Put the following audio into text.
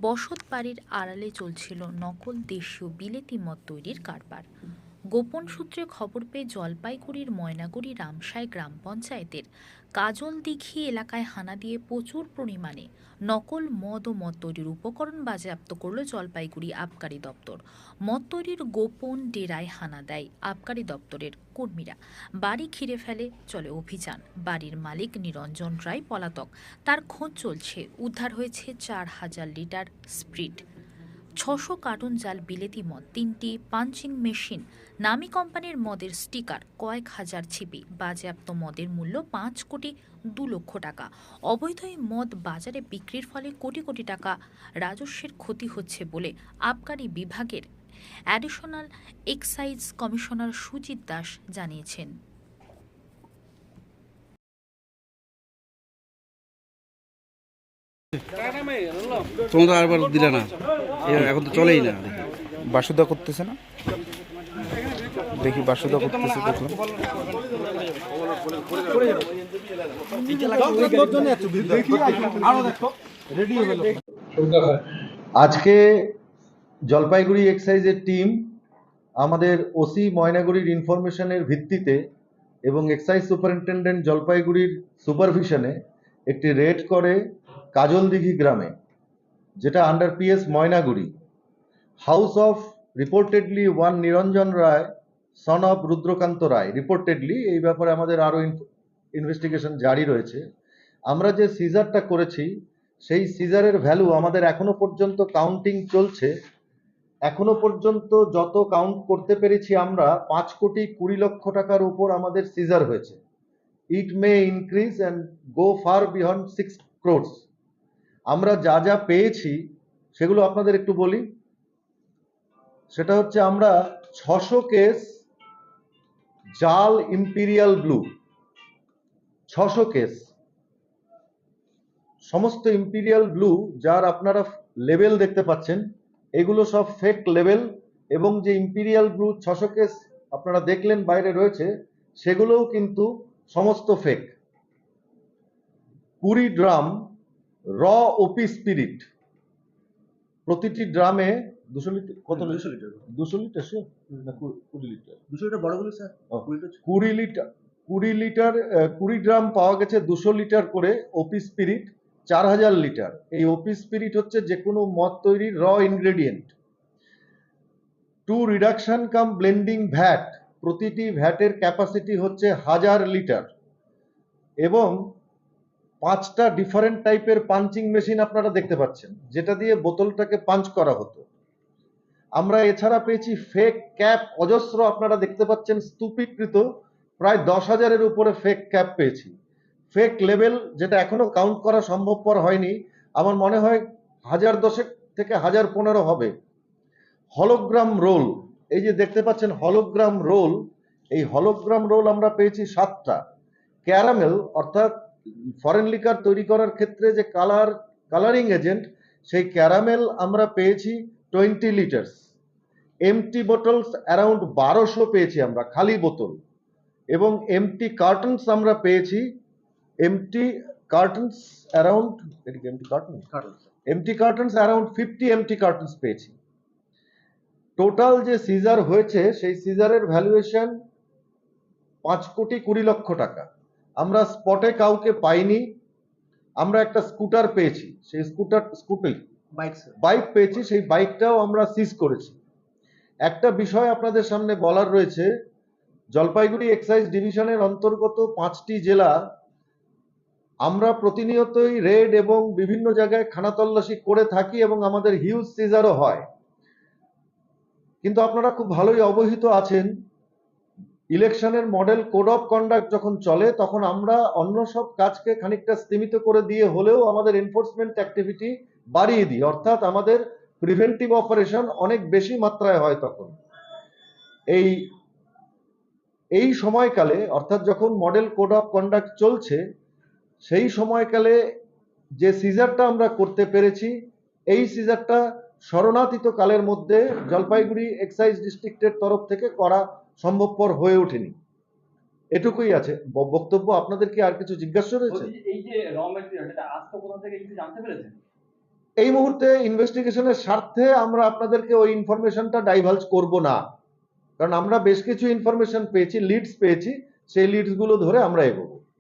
বসত বাড়ির আড়ালে চলছিল নকল দেশীয় বিলেতি মদ তৈরির কারবার। গোপন সূত্রে খবর পেয়ে জলপাইগুড়ির ময়নাগুড়ি রামসাই গ্রাম পঞ্চায়েতের কাজল দিঘি এলাকায় হানা দিয়ে প্রচুর পরিমাণে নকল মদ ও মদ তৈরির উপকরণ বাজেয়াপ্ত করল জলপাইগুড়ি আবকারি দপ্তর। মদ তৈরির গোপন ডেরায় হানা দেয় আবকারি দপ্তরের কর্মীরা। বাড়ি ঘিরে ফেলে, চলে অভিযান। বাড়ির মালিক নিরঞ্জন রায় পলাতক, তার খোঁজ চলছে। উদ্ধার হয়েছে 4,000 লিটার স্প্রিট, 600 কার্টুন জাল বিলেতি মদ, 3টি পাঞ্চিং মেশিন, নামী কোম্পানির মদের স্টিকার, কয়েক হাজার ছিপি। বাজেয়াপ্ত মদের মূল্য 5,02,00,000 টাকা। অবৈধ এই মদ বাজারে বিক্রির ফলে কোটি কোটি টাকা রাজস্বের ক্ষতি হচ্ছে বলে আবকারি বিভাগের additional excise commissioner Sujit Das জানিয়েছেন। তোমরা তো আরবার দিলে না, এখন তো চলেই না। বাসুদা করতেছে না, দেখি বাসুদা করতেছে, দেখলাম। আজকে জলপাইগুড়ি এক্সাইজের টিম আমাদের ওসি ময়নাগুড়ির ইনফরমেশনের ভিত্তিতে এবং এক্সাইজ সুপারিনটেন্ডেন্ট জলপাইগুড়ির সুপারভিশনে একটি রেড করে কাজলদিঘি গ্রামে, যেটা under PS Mainaguri, house of reportedly one Niranjan Roy son of Rudrakanta Roy. Reportedly এই ব্যাপারে আমাদের আরও ইনভেস্টিগেশন জারি রয়েছে। আমরা যে সিজারটা করেছি সেই সিজারের ভ্যালু আমাদের এখনো পর্যন্ত কাউন্টিং চলছে। এখনো পর্যন্ত যত কাউন্ট করতে পেরেছি আমরা 5,20,00,000 টাকার উপর আমাদের সিজার হয়েছে। It may increase and go far beyond 6 crores। আমরা যা যা পেয়েছি সেগুলো আপনাদের একটু বলি। সেটা হচ্ছে আমরা 600 কেস জাল ইম্পিরিয়াল ব্লু, 600 কেস, সমস্ত ইম্পিরিয়াল ব্লু যার আপনারা লেবেল দেখতে পাচ্ছেন এগুলো সব ফেক লেবেল, এবং যে ইম্পিরিয়াল ব্লু 600 কেস আপনারা দেখলেন বাইরে রয়েছে সেগুলোও কিন্তু সমস্ত ফেক। 20 ড্রাম র ওপি স্পিরিট, প্রতিটি ড্রামে 200 লিটার, কত 200 লিটার, 200 লিটার না 20 লিটার, 200 লিটার বড়গুলো স্যার, 20 লিটার, 20 লিটার 20 ড্রাম পাওয়া গেছে 200 লিটার করে ওপি স্পিরিট, 4,000 লিটার। এই ওপি স্পিরিট হচ্ছে যে কোনো মদ তৈরির র ইনগ্রেডিয়েন্ট। 2 রিডাকশন কাম ব্লেন্ডিং ভ্যাট, প্রতিটি ভ্যাটের ক্যাপাসিটি হচ্ছে 1000 লিটার, এবং 5টা ডিফারেন্ট টাইপের পাঞ্চিং মেশিন আপনারা দেখতে পাচ্ছেন যেটা দিয়ে বোতলটাকে পাঞ্চ করা হতো। আমরা এছাড়া পেয়েছি ফেক ক্যাপ অজস্র, আপনারা দেখতে পাচ্ছেন স্তূপীকৃত প্রায় 10,000-এর উপরে ফেক ক্যাপ পেয়েছি। ফেক লেবেল যেটা এখনো কাউন্ট করা সম্ভবপর হয়নি, আমার মনে হয় 1010 থেকে 1015 হবে। হলোগ্রাম রোল, এই যে দেখতে পাচ্ছেন হলোগ্রাম রোল, এই হলোগ্রাম রোল আমরা পেয়েছি 7টা। ক্যারামেল অর্থাৎ ফরেন লিকার তৈরি করার ক্ষেত্রে যে কালারিং এজেন্ট, সেই ক্যারামেল আমরা পেয়েছি 20 লিটার্স। এমটি বোতলস অ্যারাউন্ড 1200 পেয়েছি আমরা, খালি বোতল, এবং এমটি কার্টনস আমরা পেয়েছি, empty cartons around, empty cartons around 50 empty cartons পেয়েছি। টোটাল যে সিজার হয়েছে সেই সিজারের ভ্যালুয়েশন 5,20,00,000 টাকা। আমরা স্পটে কাউকে পাইনি। আমরা একটা স্কুটার পেয়েছি, সেই বাইক পেয়েছি, সেই বাইকটাও আমরা সিজ করেছি। একটা বিষয় আপনাদের সামনে বলার রয়েছে, জলপাইগুড়ি এক্সাইজ ডিভিশনের অন্তর্গত 5টি জেলা আমরা প্রতিনিয়তই রেড এবং বিভিন্ন জায়গায় খানাতল্লাশি করে থাকি এবং আমাদের হিউজ সিজারও হয়। কিন্তু আপনারা খুব ভালোই অবহিত আছেন, ইলেকশনের মডেল কোড অফ কন্ডাক্ট যখন চলে তখন আমরা অন্য সব কাজকে খানিকটা স্তীমিত করে দিয়ে হলেও আমাদের এনফোর্সমেন্ট অ্যাক্টিভিটি বাড়িয়ে দিই, অর্থাৎ আমাদের প্রিভেন্টিভ অপারেশন অনেক বেশি মাত্রায় হয়। তখন এই সময়কালে, অর্থাৎ যখন মডেল কোড অফ কন্ডাক্ট চলছে, সেই সময়কালে যে সিজারটা আমরা করতে পেরেছি, এই সিজারটা শরণাতীত কালের মধ্যে জলপাইগুড়ি এক্সাইজ ডিস্ট্রিক্টের তরফ থেকে করা সম্ভবপর হয়ে ওঠেনি। এটুকুই আছে বক্তব্য। আপনাদের কি আর কিছু জিজ্ঞাসা রয়েছে? এই যে র ম্যাটেরিয়াল, এটা আসতো কোথা থেকে কিছু জানতে পেরেছেন? এই মুহূর্তে ইনভেস্টিগেশনের স্বার্থে আমরা আপনাদেরকে ওই ইনফরমেশনটা ডাইভালজ করব না, কারণ আমরা বেশ কিছু ইনফরমেশন পেয়েছি, লিডস পেয়েছি, সেই লিডস গুলো ধরে আমরা এগোবো।